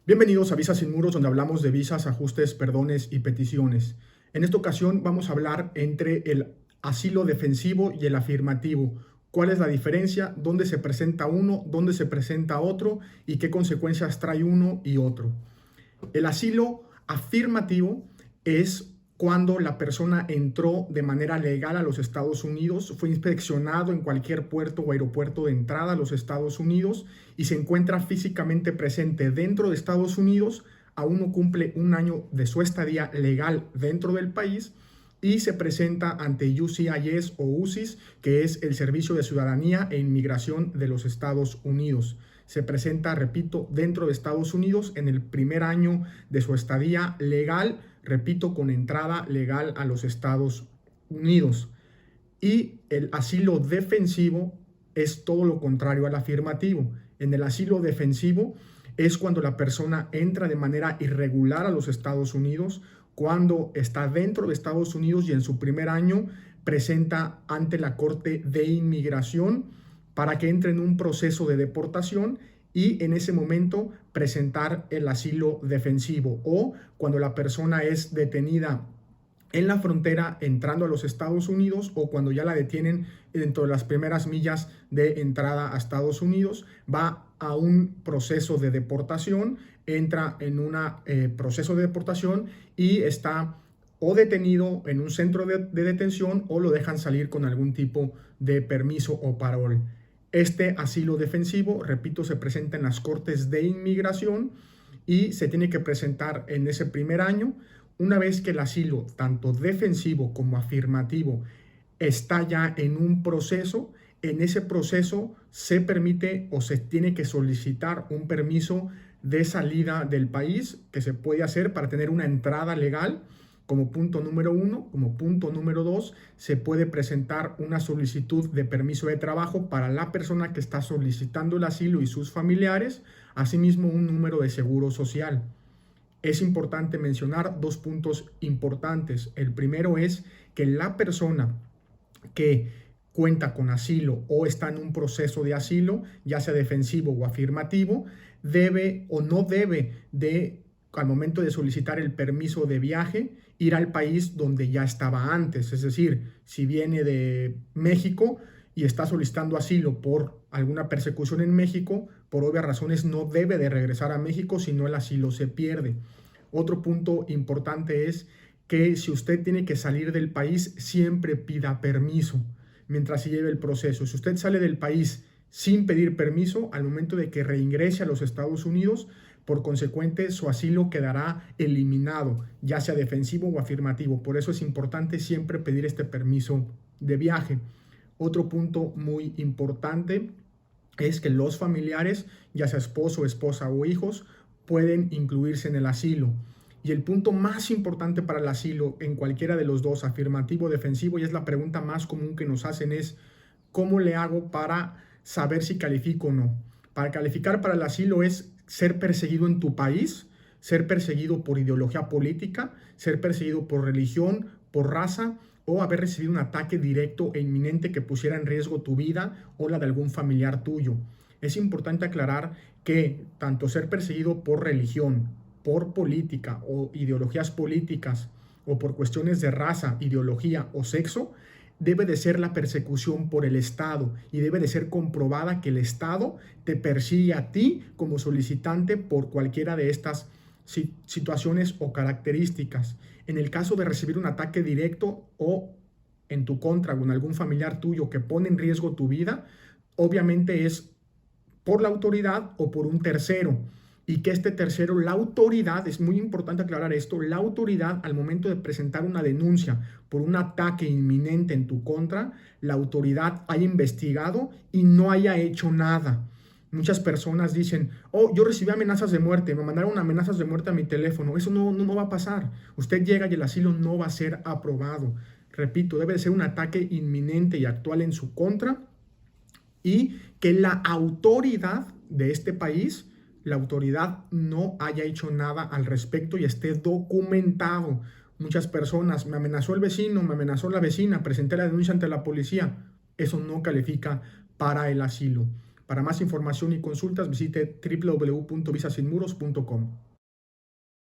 Bienvenidos a Visas sin Muros, donde hablamos de visas, ajustes, perdones y peticiones. En esta ocasión vamos a hablar entre el asilo defensivo y el afirmativo. ¿Cuál es la diferencia? ¿Dónde se presenta uno? ¿Dónde se presenta otro? ¿Y qué consecuencias trae uno y otro? El asilo afirmativo es cuando la persona entró de manera legal a los Estados Unidos, fue inspeccionado en cualquier puerto o aeropuerto de entrada a los Estados Unidos y se encuentra físicamente presente dentro de Estados Unidos, aún no cumple un año de su estadía legal dentro del país y se presenta ante USCIS o USIS, que es el Servicio de Ciudadanía e Inmigración de los Estados Unidos. Se presenta, repito, dentro de Estados Unidos en el primer año de su estadía legal, repito, con entrada legal a los Estados Unidos. Y el asilo defensivo es todo lo contrario al afirmativo. En el asilo defensivo es cuando la persona entra de manera irregular a los Estados Unidos, cuando está dentro de Estados Unidos y en su primer año presenta ante la Corte de Inmigración para que entre en un proceso de deportación y en ese momento presentar el asilo defensivo, o cuando la persona es detenida en la frontera entrando a los Estados Unidos o cuando ya la detienen dentro de las primeras millas de entrada a Estados Unidos, va a un proceso de deportación, entra en un proceso de deportación y está o detenido en un centro de detención o lo dejan salir con algún tipo de permiso o parol. Este asilo defensivo, repito, se presenta en las Cortes de Inmigración y se tiene que presentar en ese primer año. Una vez que el asilo, tanto defensivo como afirmativo, está ya en un proceso, en ese proceso se permite o se tiene que solicitar un permiso de salida del país que se puede hacer para tener una entrada legal. Como punto número 1, como punto número 2, se puede presentar una solicitud de permiso de trabajo para la persona que está solicitando el asilo y sus familiares, asimismo un número de seguro social. Es importante mencionar dos puntos importantes. El primero es que la persona que cuenta con asilo o está en un proceso de asilo, ya sea defensivo o afirmativo, debe o no debe de, al momento de solicitar el permiso de viaje, ir al país donde ya estaba antes. Es decir, si viene de México y está solicitando asilo por alguna persecución en México, por obvias razones no debe de regresar a México, si no el asilo se pierde. Otro punto importante es que si usted tiene que salir del país, siempre pida permiso mientras se lleve el proceso. Si usted sale del país sin pedir permiso, al momento de que reingrese a los Estados Unidos, por consecuente, su asilo quedará eliminado, ya sea defensivo o afirmativo. Por eso es importante siempre pedir este permiso de viaje. Otro punto muy importante es que los familiares, ya sea esposo, esposa o hijos, pueden incluirse en el asilo. Y el punto más importante para el asilo en cualquiera de los dos, afirmativo o defensivo, y es la pregunta más común que nos hacen, es ¿cómo le hago para saber si califico o no? Para calificar para el asilo es ser perseguido en tu país, ser perseguido por ideología política, ser perseguido por religión, por raza, o haber recibido un ataque directo e inminente que pusiera en riesgo tu vida o la de algún familiar tuyo. Es importante aclarar que tanto ser perseguido por religión, por política o ideologías políticas, o por cuestiones de raza, ideología o sexo, debe de ser la persecución por el Estado y debe de ser comprobada que el Estado te persigue a ti como solicitante por cualquiera de estas situaciones o características. En el caso de recibir un ataque directo o en tu contra o en algún familiar tuyo que pone en riesgo tu vida, obviamente es por la autoridad o por un tercero. Y que este tercero, la autoridad, es muy importante aclarar esto, la autoridad al momento de presentar una denuncia por un ataque inminente en tu contra, la autoridad haya investigado y no haya hecho nada. Muchas personas dicen, oh, yo recibí amenazas de muerte, me mandaron amenazas de muerte a mi teléfono. Eso no va a pasar. Usted llega y el asilo no va a ser aprobado. Repito, debe de ser un ataque inminente y actual en su contra y que la autoridad de este país, la autoridad no haya hecho nada al respecto y esté documentado. Muchas personas, me amenazó el vecino, me amenazó la vecina, presenté la denuncia ante la policía. Eso no califica para el asilo. Para más información y consultas visite www.visasinmuros.com.